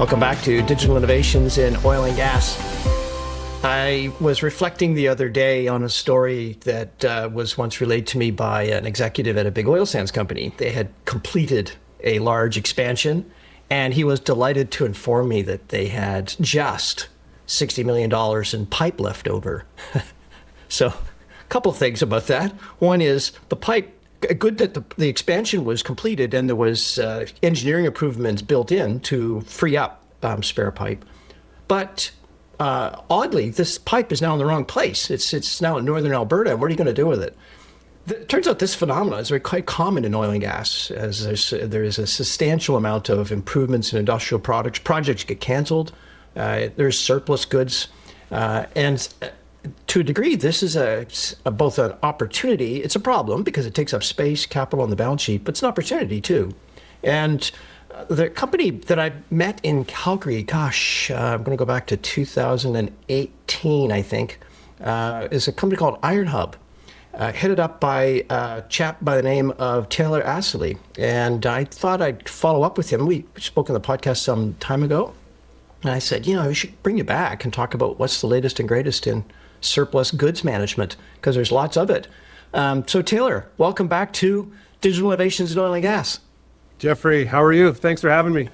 Welcome back to Digital Innovations in Oil and Gas. I was reflecting the other day on a story that was once relayed to me by an executive at a big oil sands company. They had completed a large expansion, and he was delighted to inform me that they had just $60 million in pipe left over. So a couple things about that. One is the pipe, good that the expansion was completed and there was engineering improvements built in to free up spare pipe. But oddly, this pipe is now in the wrong place. It's now in northern Alberta. What are you going to do with it? It turns out this phenomenon is quite common in oil and gas, as there is a substantial amount of improvements in industrial products. Projects get canceled. There's surplus goods. And to a degree, this is both an opportunity. It's a problem because it takes up space, capital on the balance sheet, but it's an opportunity too. And the company that I met in Calgary, I'm going to go back to 2018, I think, is a company called IronHub, headed up by a chap by the name of Taylor Assaly. And I thought I'd follow up with him. We spoke on the podcast some time ago. And I said, we should bring you back and talk about what's the latest and greatest in surplus goods management, because there's lots of it. So Taylor, welcome back to Digital Innovations in Oil and Gas. Jeffrey, how are you? Thanks for having me.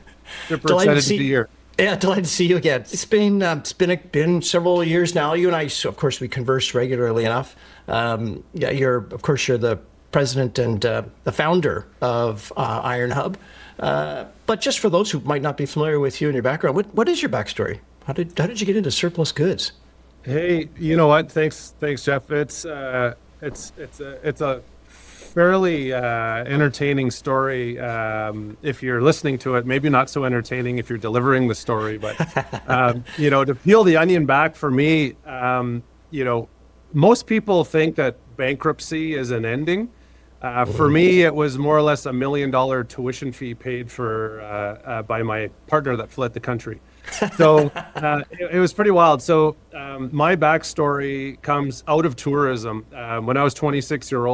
Super excited to be here. Yeah, delighted to see you again. It's been several years now. You and I, so of course, we converse regularly enough. You're the president and the founder of IronHub. But just for those who might not be familiar with you and your background, what is your backstory? How did you get into surplus goods? Hey, you know what? Thanks, Jeff. It's a fairly entertaining story if you're listening to it. Maybe not so entertaining if you're delivering the story. But to peel the onion back for me, most people think that bankruptcy is an ending. For me, it was more or less $1 million tuition fee paid for by my partner that fled the country. So it was pretty wild. So my backstory comes out of tourism. When I was 26 years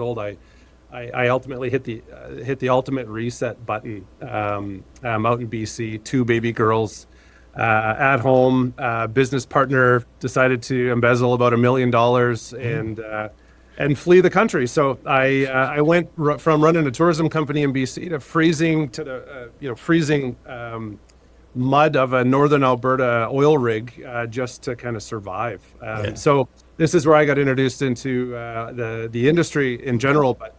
old, I ultimately hit the ultimate reset button. Out in BC, 2 baby girls at home. Business partner decided to embezzle about $1 million and flee the country. So I went from running a tourism company in BC to freezing mud of a northern Alberta oil rig just to kind of survive. So this is where I got introduced into the industry in general, but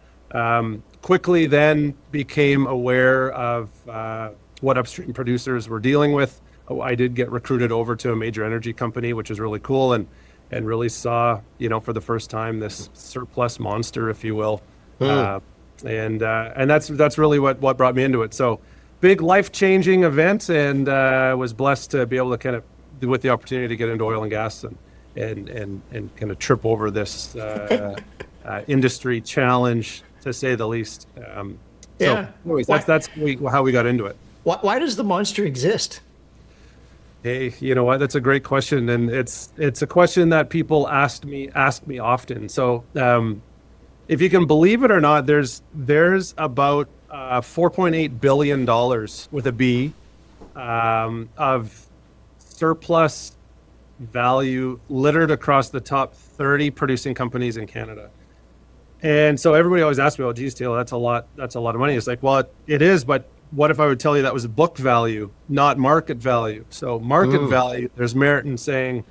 quickly then became aware of what upstream producers were dealing with. I did get recruited over to a major energy company, which is really cool, and really saw, for the first time, this surplus monster, if you will. And that's really what brought me into it. So big life-changing event, and was blessed to be able to kind of, with the opportunity to get into oil and gas and kind of trip over this industry challenge, to say the least. So anyways, that's how we got into it. Why does the monster exist? Hey, you know what? That's a great question, and it's a question that people ask me often. So, if you can believe it or not, there's about $4.8 billion with a B of surplus value littered across the top 30 producing companies in Canada. And so everybody always asks me, "Oh, geez, Taylor, that's a lot of money." It's like, well, it is, but what if I would tell you that was book value, not market value? So market value, there's merit in saying,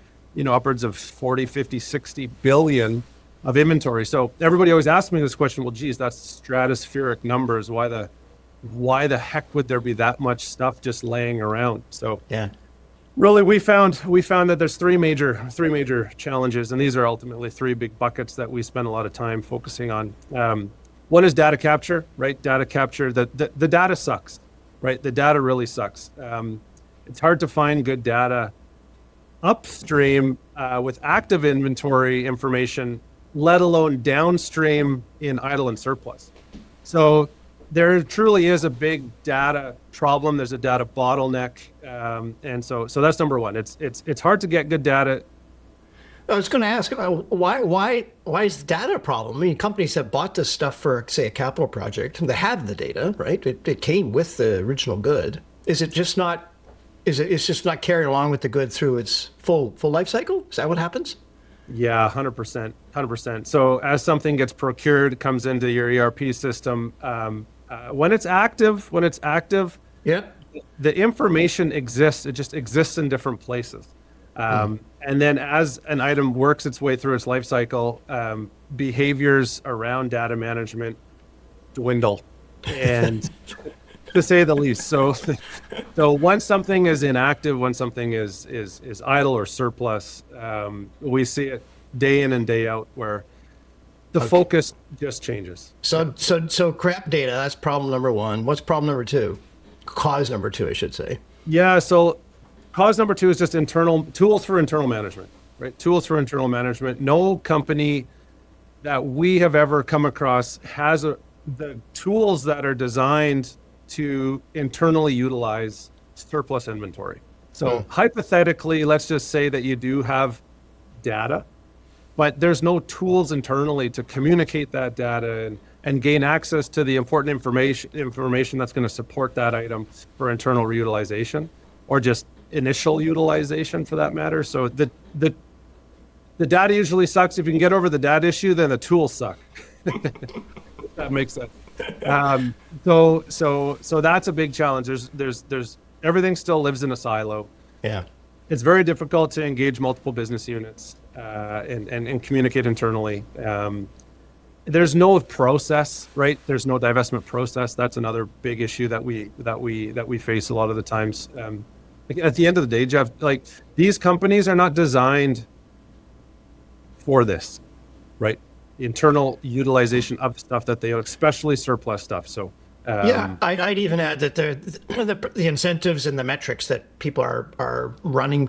upwards of 40, 50, 60 billion of inventory. So everybody always asks me this question, well, geez, that's stratospheric numbers. Why the heck would there be that much stuff just laying around? So really we found that there's three major challenges, and these are ultimately 3 big buckets that we spend a lot of time focusing on. One is data capture, right? Data capture, the data sucks, right? The data really sucks. It's hard to find good data upstream with active inventory information, let alone downstream in idle and surplus. So there truly is a big data problem. There's a data bottleneck. And so that's number one. It's hard to get good data. I was going to ask, why is the data a problem? I mean, companies that bought this stuff for, say, a capital project, they have the data, right? It came with the original good. Is it just not? It's just not carried along with the good through its full life cycle? Is that what happens? Yeah, 100%, 100%. So as something gets procured, comes into your ERP system, when it's active, Yeah. the information exists. It just exists in different places. And then as an item works its way through its life cycle, behaviors around data management dwindle, and to say the least. So once something is inactive, when something is idle or surplus, we see it day in and day out where the focus just changes. So crap data, that's problem number one. What's problem number two? Cause number two, I should say. Yeah. So cause number two is just internal tools for internal management, right? Tools for internal management. No company that we have ever come across has the tools that are designed to internally utilize surplus inventory. So hypothetically, let's just say that you do have data, but there's no tools internally to communicate that data and gain access to the important information that's going to support that item for internal reutilization, or just initial utilization for that matter. So the data usually sucks. If you can get over the data issue, then the tools suck. If that makes sense. So that's a big challenge. There's everything still lives in a silo. Yeah. It's very difficult to engage multiple business units and communicate internally. There's no process, right? There's no divestment process. That's another big issue that we face a lot of the times. At the end of the day, Jeff, like, these companies are not designed for this, right? Internal utilization of stuff that they, especially surplus stuff. So yeah, I'd even add that the incentives and the metrics that people are running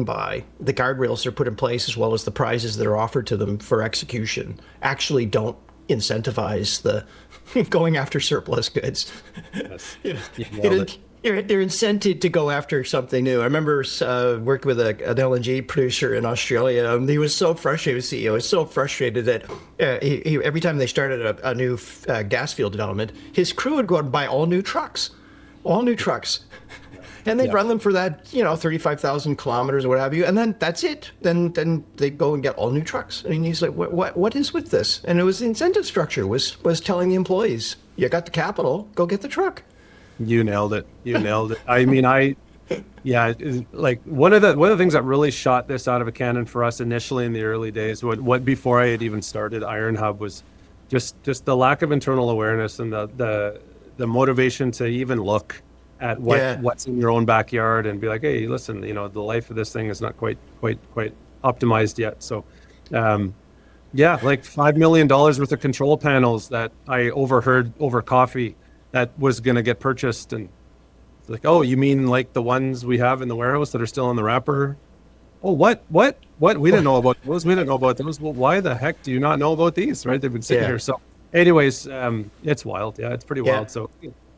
by, the guardrails are put in place, as well as the prizes that are offered to them for execution, actually don't incentivize the going after surplus goods. Yes. They're incented to go after something new. I remember working with an LNG producer in Australia. He was so frustrated, the CEO was so frustrated that he every time they started a new gas field development, his crew would go out and buy all new trucks. And they'd run them for that, 35,000 kilometers or what have you. And then that's it. Then they go and get all new trucks. And he's like, what is with this? And it was the incentive structure was telling the employees, you got the capital, go get the truck. You nailed it. I mean, like one of the things that really shot this out of a cannon for us initially in the early days, what before I had even started IronHub, was just the lack of internal awareness and the motivation to even look at what's in your own backyard and be like, hey, listen, the life of this thing is not quite optimized yet. So, like $5 million worth of control panels that I overheard over coffee that was going to get purchased, and it's like, oh, you mean like the ones we have in the warehouse that are still in the wrapper? Oh, what? We didn't know about those. Well, why the heck do you not know about these? Right? They've been sitting here. So, anyways, it's wild. Yeah, it's pretty wild. So,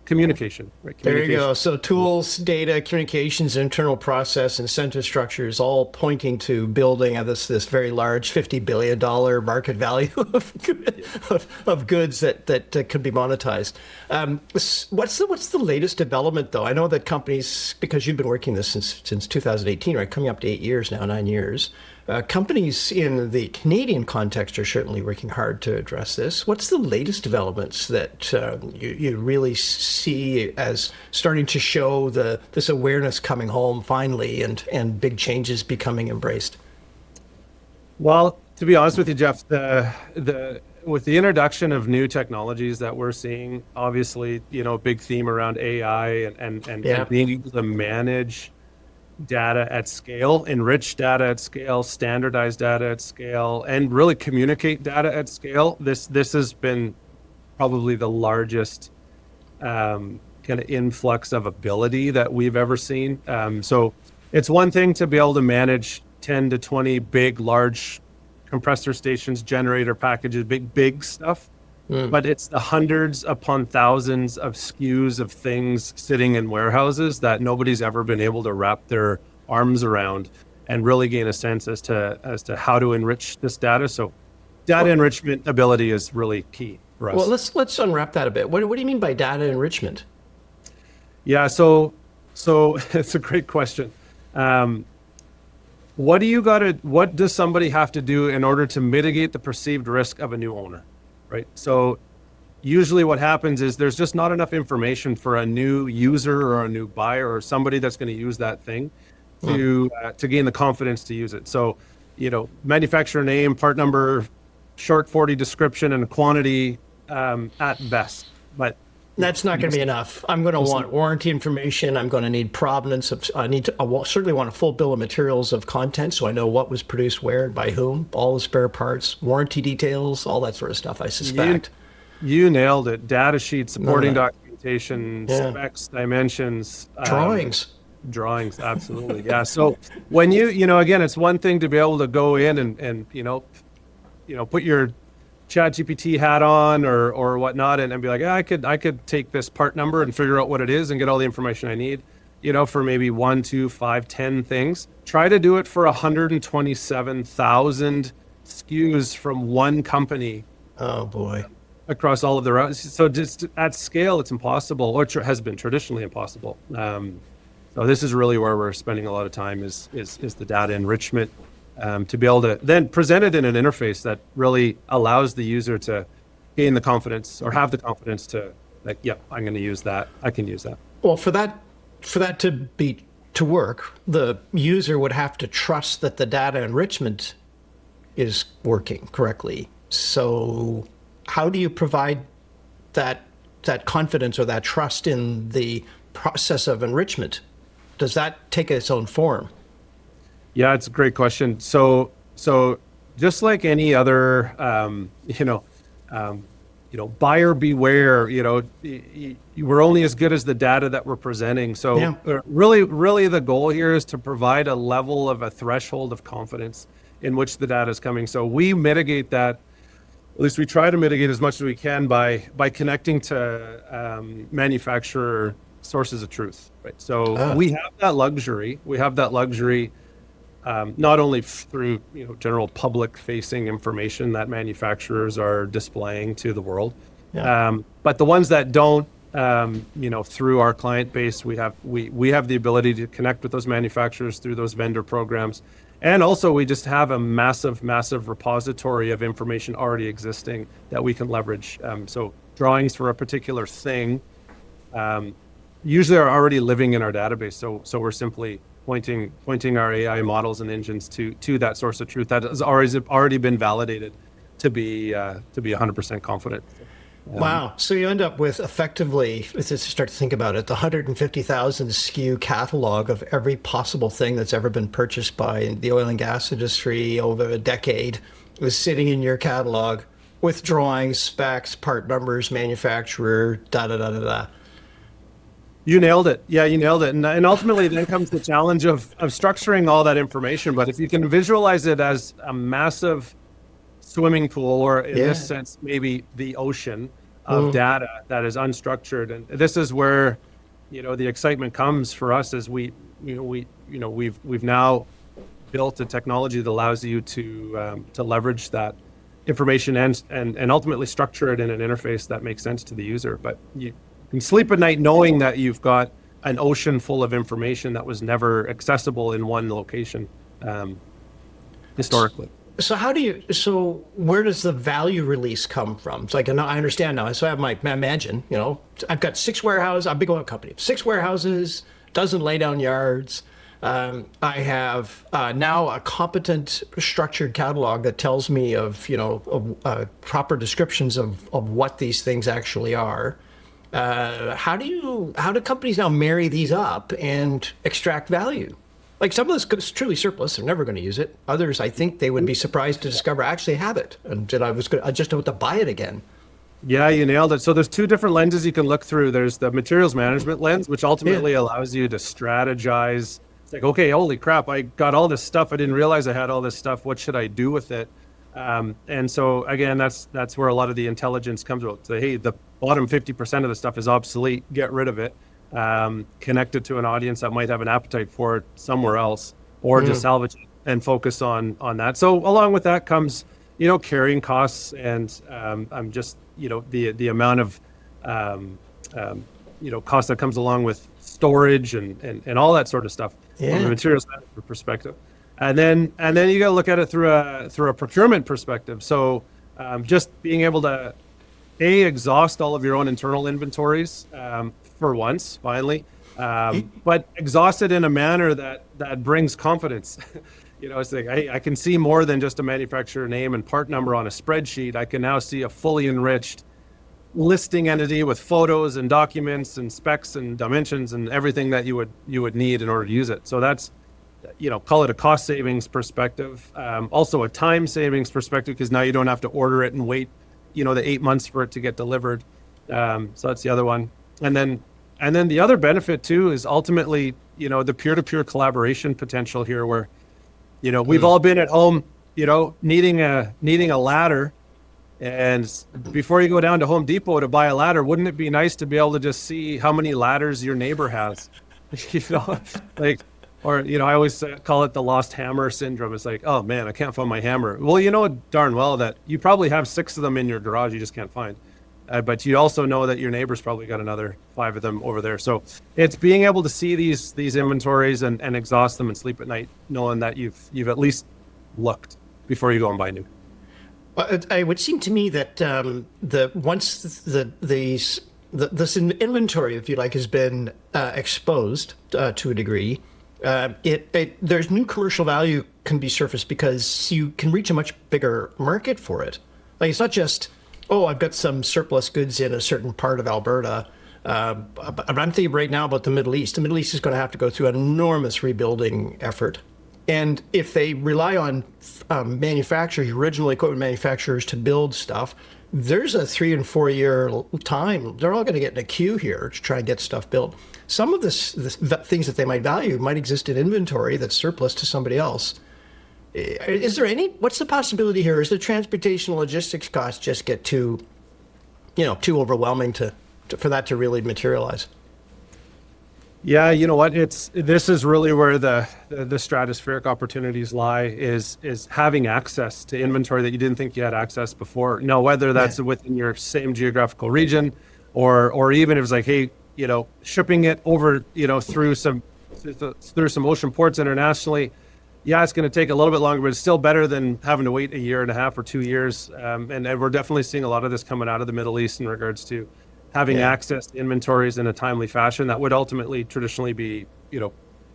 communication. Right? There you go. So tools, data, communications, internal process, incentive structures, all pointing to building this very large $50 billion market value of goods that could be monetized. What's the latest development, though? I know that companies, because you've been working this since 2018, right, coming up to 8 years now, 9 years. Companies in the Canadian context are certainly working hard to address this. What's the latest developments that you really see as starting to show this awareness coming home finally, and big changes becoming embraced? Well, to be honest with you, Jeff, with the introduction of new technologies that we're seeing, obviously, big theme around AI and being able to manage data at scale, enrich data at scale, standardize data at scale, and really communicate data at scale. This has been probably the largest kind of influx of ability that we've ever seen. So it's one thing to be able to manage 10 to 20 big, large compressor stations, generator packages, big stuff. But it's the hundreds upon thousands of SKUs of things sitting in warehouses that nobody's ever been able to wrap their arms around and really gain a sense as to how to enrich this data. So data enrichment ability is really key for us. Well, let's unwrap that a bit. What do you mean by data enrichment? Yeah, so So it's a great question. What does somebody have to do in order to mitigate the perceived risk of a new owner, right? So usually what happens is there's just not enough information for a new user or a new buyer or somebody that's going to use that thing to gain the confidence to use it. So, manufacturer name, part number, short 40 description, and quantity at best. But That's not going to be enough. I'm going to want warranty information. I'm going to need provenance of. Certainly want a full bill of materials of content, so I know what was produced where and by whom. All the spare parts, warranty details, all that sort of stuff. I suspect. You nailed it. Data sheet, supporting documentation, specs, dimensions, drawings. Absolutely, yeah. So when again, it's one thing to be able to go in and put your ChatGPT hat on or whatnot and be like, I could take this part number and figure out what it is and get all the information I need, for maybe 1, 2, 5, 10 things. Try to do it for 127,000 SKUs from one company. Oh boy. Across all of the routes. So just at scale, it's impossible, or has been traditionally impossible. So this is really where we're spending a lot of time is the data enrichment. To be able to then present it in an interface that really allows the user to gain the confidence or have the confidence to I'm going to use that. I can use that. Well, for that to work, the user would have to trust that the data enrichment is working correctly. So how do you provide that confidence or that trust in the process of enrichment? Does that take its own form? Yeah, it's a great question. So just like any other, buyer beware. We're only as good as the data that we're presenting. So really, the goal here is to provide a level of a threshold of confidence in which the data is coming. So we mitigate that. At least we try to mitigate as much as we can by connecting to manufacturer sources of truth. Right. So we have that luxury. Not only through general public-facing information that manufacturers are displaying to the world, but the ones that don't, through our client base, we have the ability to connect with those manufacturers through those vendor programs, and also we just have a massive repository of information already existing that we can leverage. So drawings for a particular thing usually are already living in our database. So we're simply pointing our AI models and engines to that source of truth that has already been validated to be 100% confident. Wow. So you end up with effectively, if you start to think about it, the 150,000 SKU catalog of every possible thing that's ever been purchased by the oil and gas industry over a decade is sitting in your catalog with drawings, specs, part numbers, manufacturer, da-da-da-da-da. You nailed it. Yeah, you nailed it. And ultimately then comes the challenge of structuring all that information. But if you can visualize it as a massive swimming pool, or in this sense, maybe the ocean of data that is unstructured. And this is where, the excitement comes for us as we've now built a technology that allows you to leverage that information and ultimately structure it in an interface that makes sense to the user. But you can sleep at night knowing that you've got an ocean full of information that was never accessible in one location historically. So where does the value release come from? It's like, I understand now. So I have imagine, I've got 6 warehouses, I'm a big oil company, 6 warehouses, dozen laydown yards. I have now a competent structured catalog that tells me of proper descriptions of what these things actually are. How do companies now marry these up and extract value? Like some of this is truly surplus, they're never going to use it. Others, I think they would be surprised to discover I actually have it, and I just don't have to buy it again. Yeah, you nailed it. So there's 2 different lenses you can look through. There's the materials management lens, which ultimately allows you to strategize. It's like, okay, holy crap, I got all this stuff. I didn't realize I had all this stuff. What should I do with it? And so again, that's where a lot of the intelligence comes out. So, hey, the bottom 50% of the stuff is obsolete. Get rid of it. Connect it to an audience that might have an appetite for it somewhere else, or just salvage it and focus on that. So along with that comes, carrying costs and I'm just, the amount of cost that comes along with storage and all that sort of stuff from a materials management perspective. And then you got to look at it through a procurement perspective. So just being able to exhaust all of your own internal inventories for once, finally, but exhaust it in a manner that brings confidence. It's like I can see more than just a manufacturer name and part number on a spreadsheet. I can now see a fully enriched listing entity with photos and documents and specs and dimensions and everything that you would need in order to use it. So that's, call it a cost savings perspective, also a time savings perspective, because now you don't have to order it and wait, the 8 months for it to get delivered. So that's the other one. And then the other benefit too is ultimately, the peer-to-peer collaboration potential here, where, we've all been at home, needing a ladder. And before you go down to Home Depot to buy a ladder, wouldn't it be nice to be able to just see how many ladders your neighbor has? I always call it the lost hammer syndrome. It's like, oh man, I can't find my hammer. Well, you know darn well that you probably have 6 of them in your garage you just can't find. But you also know that your neighbor's probably got another 5 of them over there. So it's being able to see these inventories and exhaust them and sleep at night, knowing that you've at least looked before you go and buy new. It would seem to me that this inventory, if you like, has been exposed to a degree. There's new commercial value can be surfaced because you can reach a much bigger market for it. Like, it's not just, I've got some surplus goods in a certain part of Alberta. But I'm thinking right now about the Middle East. The Middle East is going to have to go through an enormous rebuilding effort. And if they rely on manufacturers, original equipment manufacturers, to build stuff, there's a 3 and 4 year time. They're all going to get in a queue here to try and get stuff built. Some of the things that they might value might exist in inventory that's surplus to somebody else. Is there what's the possibility here? Is the transportation logistics costs just get too overwhelming for that to really materialize? Yeah, you know what? This is really where the stratospheric opportunities lie, is having access to inventory that you didn't think you had access before. Whether that's within your same geographical region, or even if it's like, hey, shipping it over, through some ocean ports internationally. Yeah, it's going to take a little bit longer, but it's still better than having to wait 1.5 years or 2 years. And we're definitely seeing a lot of this coming out of the Middle East in regards to having access to inventories in a timely fashion that would ultimately traditionally be,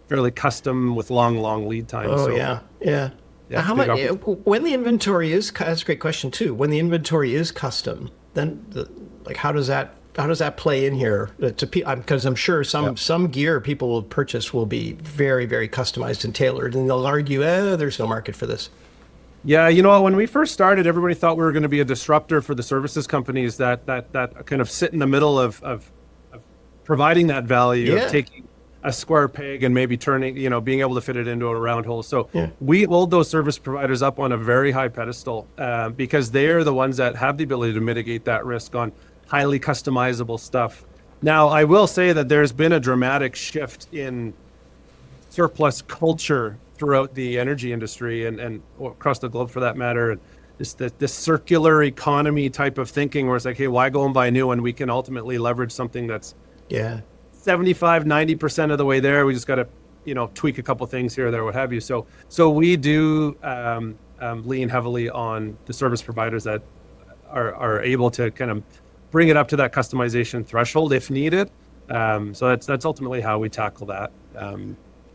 fairly custom with long lead times. Yeah. How much, when the inventory is, that's a great question too. When the inventory is custom, then how does that play in here? Because I'm sure some gear people will purchase will be very, very customized and tailored, and they'll argue, there's no market for this. Yeah, when we first started, everybody thought we were going to be a disruptor for the services companies that kind of sit in the middle of providing that value, of taking a square peg and maybe turning, being able to fit it into a round hole. So we hold those service providers up on a very high pedestal because they're the ones that have the ability to mitigate that risk on highly customizable stuff. Now, I will say that there's been a dramatic shift in surplus culture throughout the energy industry and across the globe for that matter. And this circular economy type of thinking where it's like, hey, why go and buy new when we can ultimately leverage something that's 75-90% of the way there. We just got to, tweak a couple things here or there, what have you. So we do lean heavily on the service providers that are able to kind of bring it up to that customization threshold if needed. So that's ultimately how we tackle that.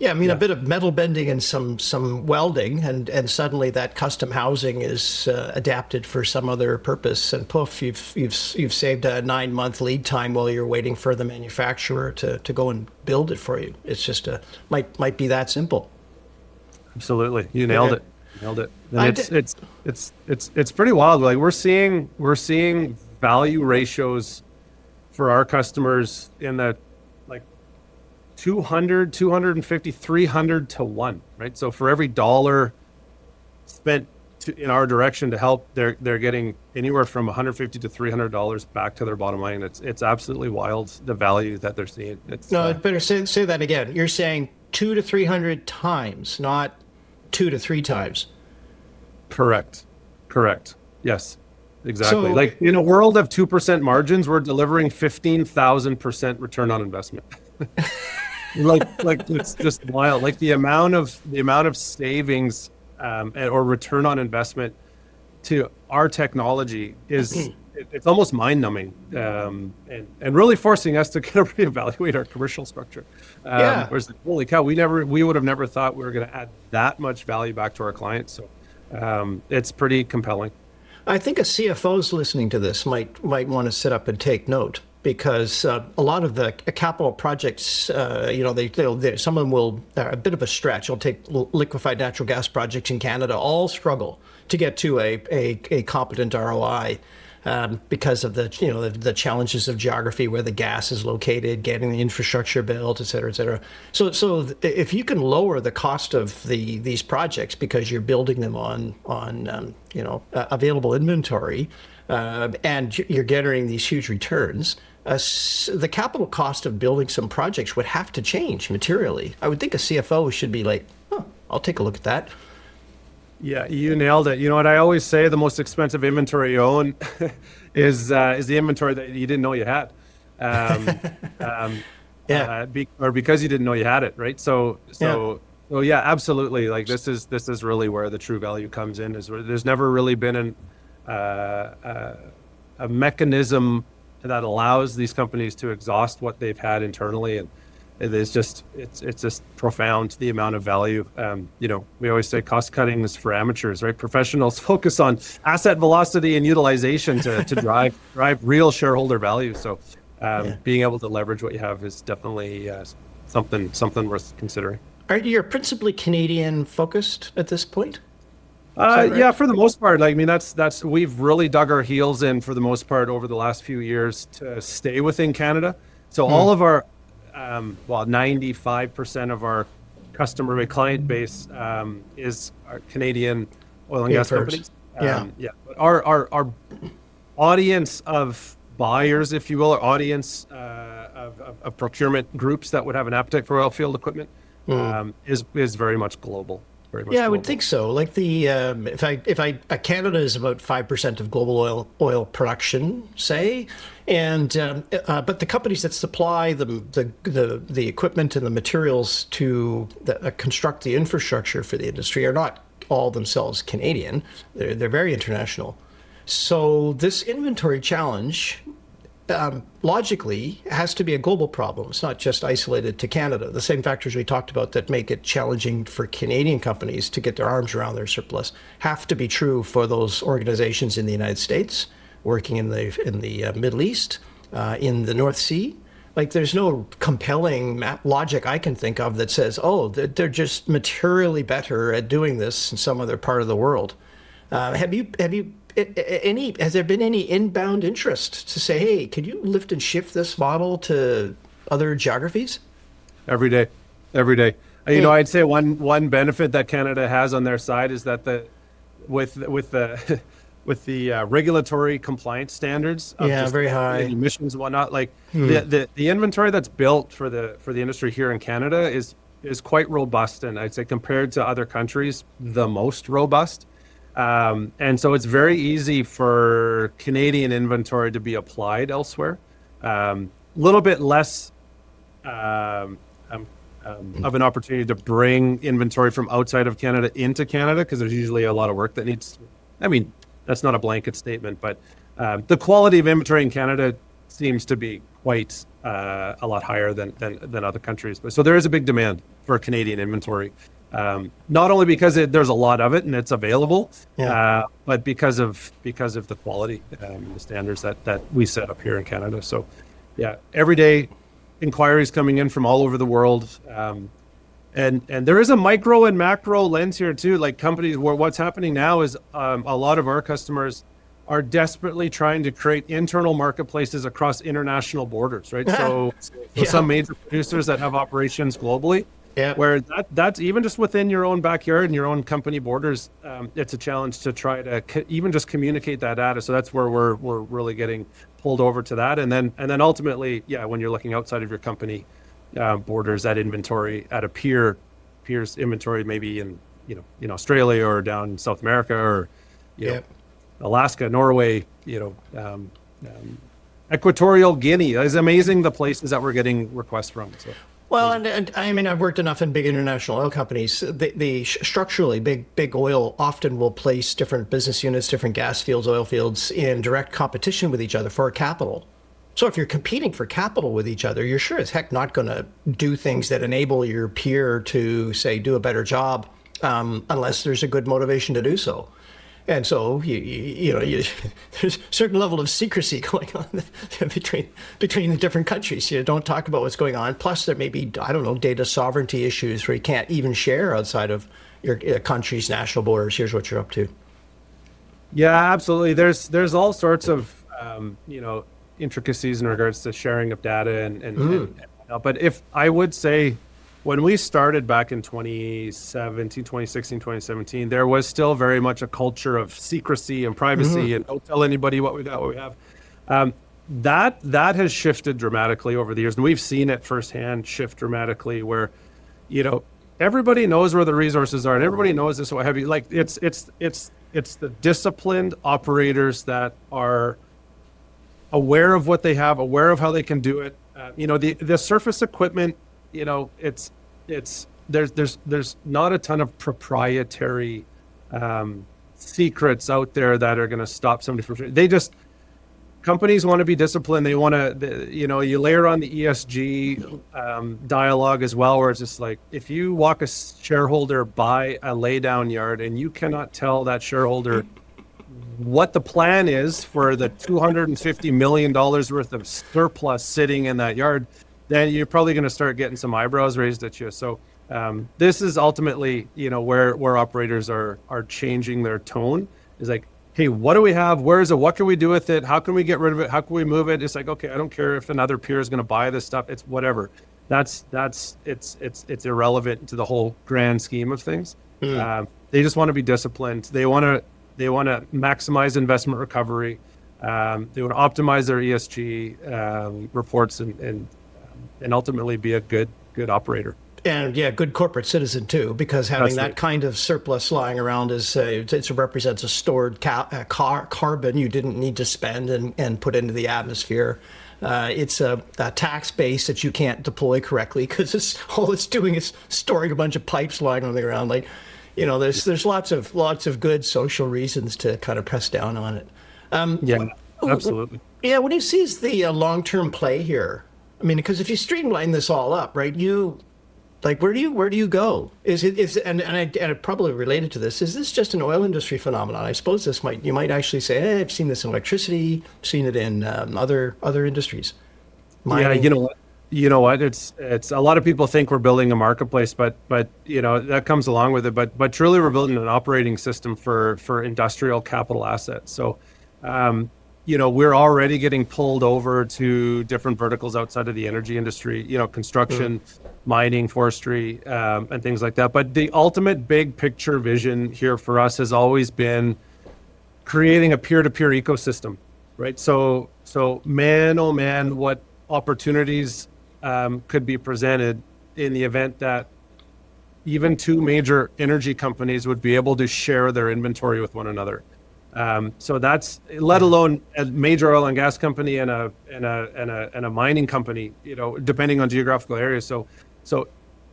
A bit of metal bending and some welding, and suddenly that custom housing is adapted for some other purpose, and poof, you've saved a 9-month lead time while you're waiting for the manufacturer to go and build it for you. It's just might be that simple. Absolutely, you nailed it. And it's pretty wild. Like we're seeing value ratios for our customers in the 200, 250, 300 to 1, right? So for every dollar spent in our direction to help, they're getting anywhere from $150 to $300 back to their bottom line. It's absolutely wild, the value that they're seeing. Better say that again. You're saying 200 to 300 times, not 2 to 3 times. Correct. Yes. Exactly. So, Like in a world of 2% margins, we're delivering 15,000% return on investment. Like it's just wild. Like the amount of savings or return on investment to our technology is it's almost mind numbing, and really forcing us to kind of reevaluate our commercial structure. yeah, Whereas like, holy cow, we would have never thought we were going to add that much value back to our clients. So it's pretty compelling. I think a CFO's listening to this might want to sit up and take note because a lot of the capital projects, some of them will are a bit of a stretch. I'll take liquefied natural gas projects in Canada, all struggle to get to a competent ROI. Because of the challenges of geography, where the gas is located, getting the infrastructure built, et cetera, et cetera. So if you can lower the cost of these projects because you're building them on available inventory, and you're getting these huge returns, the capital cost of building some projects would have to change materially. I would think a CFO should be like, oh, I'll take a look at that. Yeah, you nailed it. You know what I always say, the most expensive inventory you own is the inventory that you didn't know you had. Yeah. Or because you didn't know you had it, right? So yeah, absolutely. Like this is really where the true value comes in. Is where there's never really been a mechanism that allows these companies to exhaust what they've had internally, and it's just profound, the amount of value. We always say cost cutting is for amateurs, right? Professionals focus on asset velocity and utilization to drive real shareholder value. So being able to leverage what you have is definitely something worth considering. Are you principally Canadian focused at this point? Right? Yeah, for the most part. Like, I mean, that's we've really dug our heels in for the most part over the last few years to stay within Canada. So all of our 95% of our customer client base is our Canadian oil and gas companies. But our audience of buyers, if you will, or audience of procurement groups that would have an appetite for oil field equipment is very much global. I would think so. Like Canada is about 5% of global oil production, say, and but the companies that supply the equipment and the materials to construct the infrastructure for the industry are not all themselves Canadian. They're very international. So this inventory challenge logically has to be a global problem. It's not just isolated to Canada. The same factors we talked about that make it challenging for Canadian companies to get their arms around their surplus have to be true for those organizations in the United States, working in the Middle East, in the North Sea. Like, there's no compelling logic I can think of that says, oh, they're just materially better at doing this in some other part of the world. Has there been any inbound interest to say, hey, could you lift and shift this model to other geographies? Every day. I'd say one benefit that Canada has on their side is that with the regulatory compliance standards of very high emissions and whatnot, like the inventory that's built for the industry here in Canada is quite robust, and I'd say compared to other countries, the most robust. And so it's very easy for Canadian inventory to be applied elsewhere. Little bit less of an opportunity to bring inventory from outside of Canada into Canada, because there's usually a lot of work that needs. I mean, that's not a blanket statement, but the quality of inventory in Canada seems to be quite a lot higher than other countries. But so there is a big demand for Canadian inventory. Not only because there's a lot of it and it's available, but because of the quality, the standards that we set up here in Canada. So, yeah, every day inquiries coming in from all over the world, and there is a micro and macro lens here too. Like companies, where what's happening now is a lot of our customers are desperately trying to create internal marketplaces across international borders, right? So some major producers that have operations globally. Yeah. Where that's even just within your own backyard and your own company borders, it's a challenge to try to even just communicate that data. So that's where we're really getting pulled over to that, and then ultimately, when you're looking outside of your company borders, that inventory at a peer's inventory, maybe in Australia or down in South America or Alaska, Norway, Equatorial Guinea. It's amazing the places that we're getting requests from. So. Well, and I mean, I've worked enough in big international oil companies. The structurally big oil often will place different business units, different gas fields, oil fields in direct competition with each other for capital. So if you're competing for capital with each other, you're sure as heck not going to do things that enable your peer to, say, do a better job unless there's a good motivation to do so. And so there's a certain level of secrecy going on between the different countries. You don't talk about what's going on. Plus, there may be, I don't know, data sovereignty issues where you can't even share outside of your country's national borders. Here's what you're up to. Yeah, absolutely. There's all sorts of intricacies in regards to sharing of data and but if I would say, when we started back in 2017, 2016, 2017, there was still very much a culture of secrecy and privacy and don't tell anybody what we got, what we have. That has shifted dramatically over the years. And we've seen it firsthand shift dramatically where, everybody knows where the resources are and everybody knows this, what have you. Like it's the disciplined operators that are aware of what they have, aware of how they can do it. The surface equipment, there's not a ton of proprietary secrets out there that are going to stop somebody from. Companies want to be disciplined. They want to, you layer on the ESG dialogue as well, where it's just like, if you walk a shareholder by a laydown yard and you cannot tell that shareholder what the plan is for the $250 million worth of surplus sitting in that yard, then you're probably going to start getting some eyebrows raised at you. So this is ultimately, where operators are changing their tone. Is like, hey, what do we have? Where is it? What can we do with it? How can we get rid of it? How can we move it? It's like, okay, I don't care if another peer is going to buy this stuff. It's whatever. It's irrelevant to the whole grand scheme of things. They just want to be disciplined. They want to maximize investment recovery. They want to optimize their ESG reports and ultimately be a good operator. And good corporate citizen too, because having that kind of surplus lying around it represents a stored carbon you didn't need to spend and put into the atmosphere. It's a tax base that you can't deploy correctly because all it's doing is storing a bunch of pipes lying on the ground. There's lots of good social reasons to kind of press down on it. Absolutely. Yeah, what do you see as the long-term play here? I mean, because if you streamline this all up, right, where do you go? And I probably related to this, is this just an oil industry phenomenon? I suppose you might actually say, hey, I've seen this in electricity, seen it in other industries. Mining. Yeah, you know what? It's a lot of people think we're building a marketplace, but that comes along with it. But truly, we're building an operating system for industrial capital assets. So, we're already getting pulled over to different verticals outside of the energy industry. Construction, mining, forestry, and things like that. But the ultimate big picture vision here for us has always been creating a peer-to-peer ecosystem, right? So man, oh man, what opportunities could be presented in the event that even two major energy companies would be able to share their inventory with one another. So that's, let alone a major oil and gas company and a mining company, depending on geographical areas. So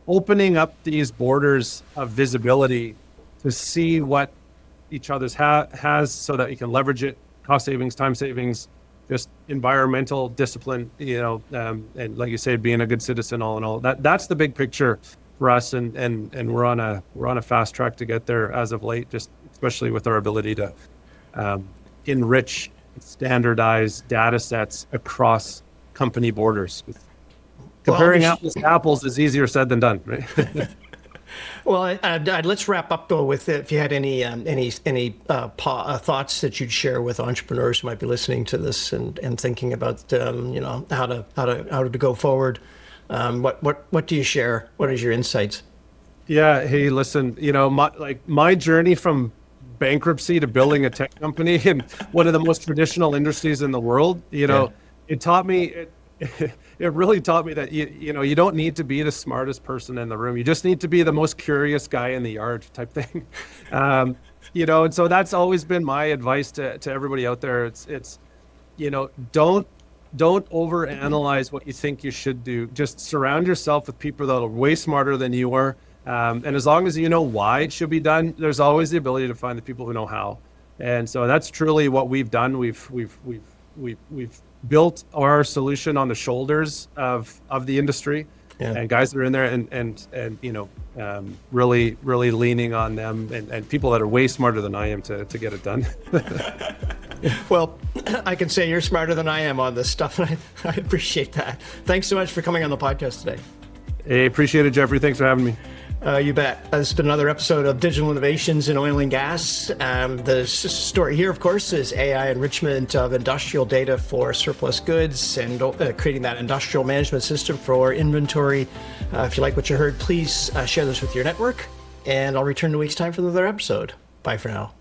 opening up these borders of visibility to see what each other's has so that you can leverage it, cost savings, time savings, just environmental discipline, and like you said, being a good citizen, all in all. That's the big picture for us, and we're on a fast track to get there as of late, just especially with our ability to enrich, standardize data sets across company borders. Comparing apples to apples is easier said than done, right? Well, let's wrap up though with if you had any thoughts that you'd share with entrepreneurs who might be listening to this and thinking about how to go forward. What do you share? What is your insights? Yeah. Hey, listen. My journey from bankruptcy to building a tech company in one of the most traditional industries in the world. It taught me. It really taught me that you don't need to be the smartest person in the room. You just need to be the most curious guy in the yard type thing. And so that's always been my advice to everybody out there. It's don't overanalyze what you think you should do. Just surround yourself with people that are way smarter than you are. And as long as you know why it should be done, there's always the ability to find the people who know how. And so that's truly what we've done. We've built our solution on the shoulders of the industry, and guys that are in there and really leaning on them and people that are way smarter than I am to get it done. Well, I can say you're smarter than I am on this stuff, and I appreciate that. Thanks so much for coming on the podcast today. Hey, appreciate it, Jeffrey. Thanks for having me. You bet. This has been another episode of Digital Innovations in Oil and Gas. The story here, of course, is AI enrichment of industrial data for surplus goods and creating that industrial management system for inventory. If you like what you heard, please share this with your network, and I'll return in a week's time for another episode. Bye for now.